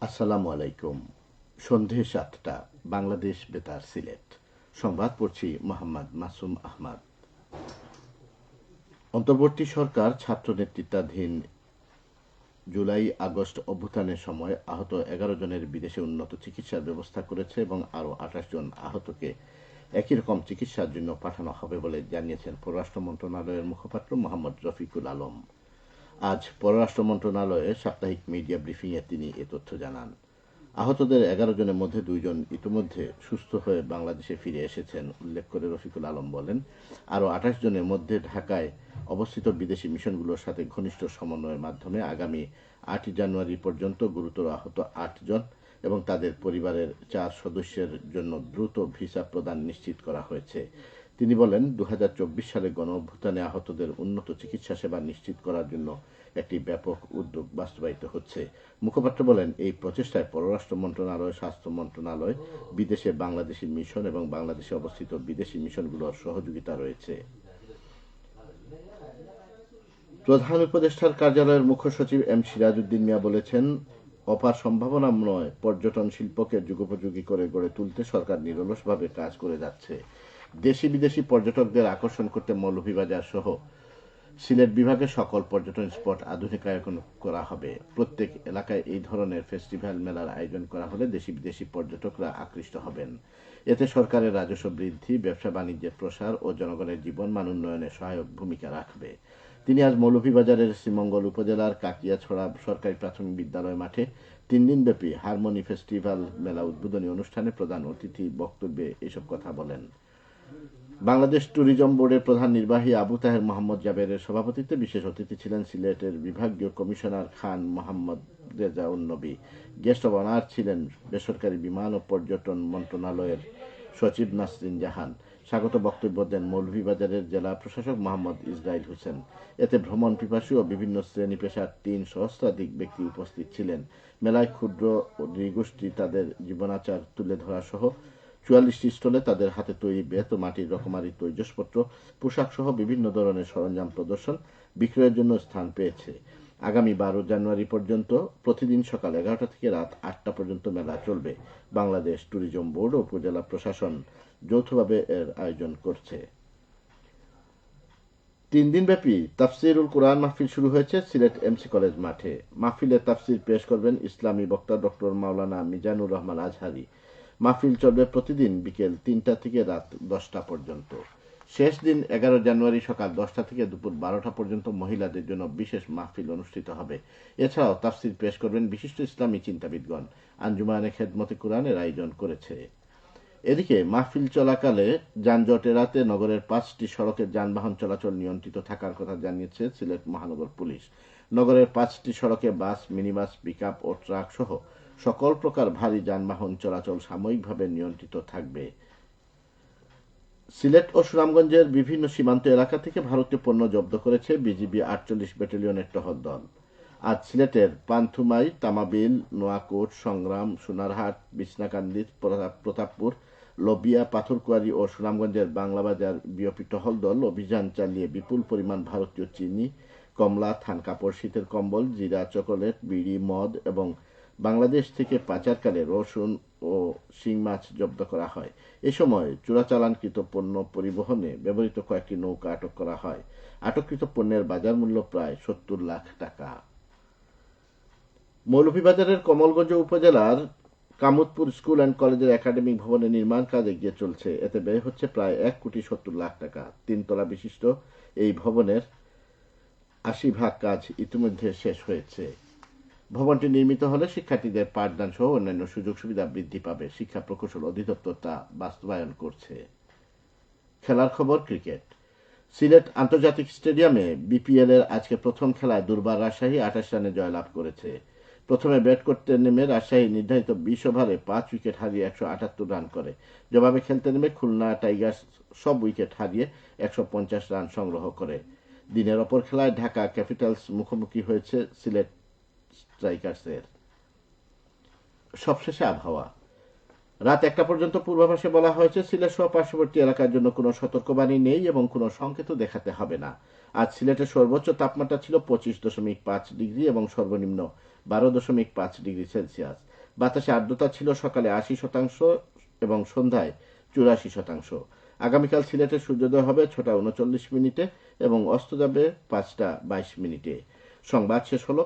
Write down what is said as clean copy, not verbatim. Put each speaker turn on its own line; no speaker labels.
আসসালামু আলাইকুম। সন্ধে ৭টা, বাংলাদেশ বেতার সিলেট। সংবাদ পড়ছি মোহাম্মদ মাসুম আহমদ। অন্তর্বর্তী সরকার ছাত্র নেতৃত্বাধীন জুলাই-আগস্ট অভ্যুত্থানের সময় আহত ১১ জনের বিদেশে উন্নত চিকিৎসার ব্যবস্থা করেছে এবং আরও ২৮ জন আহতকে একই রকম চিকিৎসার জন্য পাঠানো হবে বলে জানিয়েছেন পররাষ্ট্র মন্ত্রণালয়ের মুখপাত্র মোহাম্মদ রফিকুল আলম। আজ পররাষ্ট্র মন্ত্রণালয়ের সাপ্তাহিক মিডিয়া ব্রিফিংয়ে তিনি এ তথ্য জানান। আহতদের ১১ জনের মধ্যে ২ জন ইতিমধ্যে সুস্থ হয়ে বাংলাদেশে ফিরে এসেছেন উল্লেখ করে রফিকুল আলম বলেন, আরও ২৮ জনের মধ্যে ঢাকায় অবস্থিত বিদেশি মিশনগুলোর সাথে ঘনিষ্ঠ সমন্বয়ের মাধ্যমে আগামী ৮ জানুয়ারি পর্যন্ত গুরুতর আহত ৮ জন এবং তাদের পরিবারের ৪ সদস্যের জন্য দ্রুত ভিসা প্রদান নিশ্চিত করা হয়েছে। তিনি বলেন, ২০২৪ সালে গণঅভ্যুত্থানে আহতদের উন্নত চিকিৎসা সেবা নিশ্চিত করার জন্য একটি ব্যাপক উদ্যোগ বাস্তবায়িত হচ্ছে। মুখপাত্র বলেন, এই প্রচেষ্টায় পররাষ্ট্র মন্ত্রণালয়, স্বাস্থ্য মন্ত্রণালয়, বিদেশে বাংলাদেশি মিশন এবং বাংলাদেশে অবস্থিত বিদেশি মিশনগুলোর সহযোগিতা রয়েছে। প্রধান উপদেষ্টার কার্যালয়ের মুখ্য সচিব এম সিরাজউদ্দিন মিয়া বলেছেন, অপার সম্ভাবনাময় পর্যটন শিল্পকে যুগোপযোগী করে গড়ে তুলতে সরকার নিরলসভাবে কাজ করে যাচ্ছে। দেশি বিদেশি পর্যটকদের আকর্ষণ করতে মৌলভীবাজার সহ সিলেট বিভাগের সকল পর্যটন স্পট আধুনিকায়ন করা হবে। প্রত্যেক এলাকায় এই ধরনের ফেস্টিভ্যাল মেলার আয়োজন করা হলে দেশি বিদেশি পর্যটকরা আকৃষ্ট হবেন। এতে সরকারের রাজস্ব বৃদ্ধি, ব্যবসা বাণিজ্যের প্রসার ও জনগণের জীবনমান উন্নয়নে সহায়ক ভূমিকা রাখবে। তিনি আজ মৌলভীবাজারের শ্রীমঙ্গল উপজেলার কাকিয়াছড়া সরকারি প্রাথমিক বিদ্যালয় মাঠে ৩ দিনব্যাপী হারমোনি ফেস্টিভ্যাল মেলা উদ্বোধনী অনুষ্ঠানে প্রধান অতিথি বক্তব্যে এসব কথা বলেন। বাংলাদেশ ট্যুরিজম বোর্ডের প্রধান নির্বাহী আবু তাহের মোহাম্মদ জাবেরের সভাপতিত্বে বিশেষ অতিথি ছিলেন সিলেটের বিভাগীয় কমিশনার খান মোহাম্মদ রেজাউন নবী। গেস্ট অব অনার ছিলেন বেসরকারি বিমান ও পর্যটন মন্ত্রণালয়ের সচিব নাসরিন জাহান। স্বাগত বক্তব্য দেন মৌলভীবাজারের জেলা প্রশাসক মোহাম্মদ ইসরাইল হোসেন। এতে ভ্রমণ পিপাসু ও বিভিন্ন শ্রেণী পেশার ৩ সহস্রাধিক ব্যক্তি উপস্থিত ছিলেন। মেলায় ক্ষুদ্র নৃগোষ্ঠী তাদের জীবনাচার তুলে ধরা সহ ৪৪টি স্টলে তাদের হাতে তৈরি বেত ও মাটির রকমারি তৈজসপত্র, পোশাক সহ বিভিন্ন ধরনের সরঞ্জাম প্রদর্শন বিক্রয়ের জন্য স্থান পেয়েছে। আগামী ১২ জানুয়ারি পর্যন্ত প্রতিদিন সকাল ১১টা থেকে রাত ৮টা পর্যন্ত মেলা চলবে। বাংলাদেশ ট্যুরিজম বোর্ড ও উপজেলা প্রশাসন যৌথভাবে এর আয়োজন করছে। ৩ দিনব্যাপী তাফসিরুল কুরআন মাহফিল শুরু হয়েছে সিলেট এমসি কলেজ মাঠে। মাহফিলে তাফসির পেশ করবেন ইসলামী বক্তা ডক্টর মাওলানা মিজানুর রহমান আজহারি। মাহফিল চলবে প্রতিদিন বিকেল ৩টা থেকে রাত ১০টা পর্যন্ত। শেষ দিন ১১ জানুয়ারি সকাল ১০টা থেকে দুপুর ১২টা পর্যন্ত মহিলাদের জন্য বিশেষ মাহফিল অনুষ্ঠিত হবে। এছাড়াও তাফসির পেশ করবেন বিশিষ্ট ইসলামী চিন্তাবিদগণ। আঞ্জুমানে খেদমতে কুরআনের আয়োজন করেছে। এদিকে মাহফিল চলাকালে যানজট এড়াতে নগরের ৫টি সড়কে যানবাহন চলাচল নিয়ন্ত্রিত থাকার কথা জানিয়েছে সিলেট মহানগর পুলিশ। নগরের ৫টি সড়কে বাস, মিনিবাস, পিকআপ ও ট্রাক সহ সকল প্রকার ভারী যানবাহন চলাচল সাময়িকভাবে নিয়ন্ত্রিত থাকবে। সিলেট ও সুনামগঞ্জের বিভিন্ন সীমান্ত এলাকা থেকে ভারতীয় পণ্য জব্দ করেছে বিজিবি ৪৮ ব্যাটালিয়নের টহল দল। আজ সিলেটের পান্থুমাই, তামাবিল, নোয়াকোট, সংগ্রাম, সোনারহাট, বিছনাকান্দি, প্রতাপপুর, লবিয়া, পাথরকুয়ারি ও সুনামগঞ্জের বাংলাবাজার বিওপি টহল দল অভিযান চালিয়ে বিপুল পরিমাণ ভারতীয় চিনি, কমলা, থান কাপড়, শীতের কম্বল, জিরা, চকোলেট, বিড়ি, মদ এবং বাংলাদেশ থেকে পাচারকালে রসুন ও শিং মাছ জব্দ করা হয়। এ সময় চোরাচালানকৃত পণ্য পরিবহনে ব্যবহৃত কয়েকটি নৌকা আটক করা হয়। আটককৃত পণ্যের বাজার মূল্য প্রায় ৭০ লাখ টাকা। মৌলভীবাজারের কমলগঞ্জ উপজেলার কামুদপুর স্কুল অ্যান্ড কলেজের একাডেমিক ভবনের নির্মাণ কাজ এগিয়ে চলছে। এতে ব্যয় হচ্ছে প্রায় ১,৭০,০০,০০০ টাকা। ৩ তলা বিশিষ্ট এই ভবনের ৮০% কাজ ইতিমধ্যে শেষ হয়েছে। ভবনটি নির্মিত হলে শিক্ষার্থীদের পাঠদান সহ অন্যান্য সুযোগ সুবিধা বৃদ্ধি পাবে। শিক্ষা প্রকৌশল অধিদপ্তর তা বাস্তবায়ন করছে। খেলার খবর, ক্রিকেট। সিলেট আন্তর্জাতিক স্টেডিয়ামে বিপিএল এর আজকে প্রথম খেলায় দুর্বার রাজশাহী ২৮ রানে জয়লাভ করেছে। প্রথমে ব্যাট করতে নেমে রাজশাহী নির্ধারিত ২০ ওভারে ৫ উইকেট হারিয়ে ১৭৮ রান করে। জবাবে খেলতে নেমে খুলনা টাইগার্স সব উইকেট হারিয়ে ১৫০ রান সংগ্রহ করে। দিনের অপর খেলায় ঢাকা ক্যাপিটালস মুখোমুখি হয়েছে সিলেট স্ট্রাইকার্সের। সবশেষে আবহাওয়া। রাত ১টা পর্যন্ত পূর্বাভাসে বলা হয়েছে সিলেট সহ পার্শ্ববর্তী এলাকার জন্য কোনো সতর্কবাণী নেই এবং কোনো সংকেত দেখাতে হবে না। আজ সিলেটের সর্বোচ্চ তাপমাত্রা ছিল ২৫.৫ ডিগ্রি এবং সর্বনিম্ন 12.5 ডিগ্রি সেলসিয়াস। বাতাসে আর্দ্রতা ছিল সকালে 80% এবং সন্ধ্যায় 84%। আগামীকাল সিলেটে সূর্যোদয় হবে 6টা 39 মিনিটে এবং অস্ত যাবে 5টা 22 মিনিটে। সংবাদ শেষ হলো।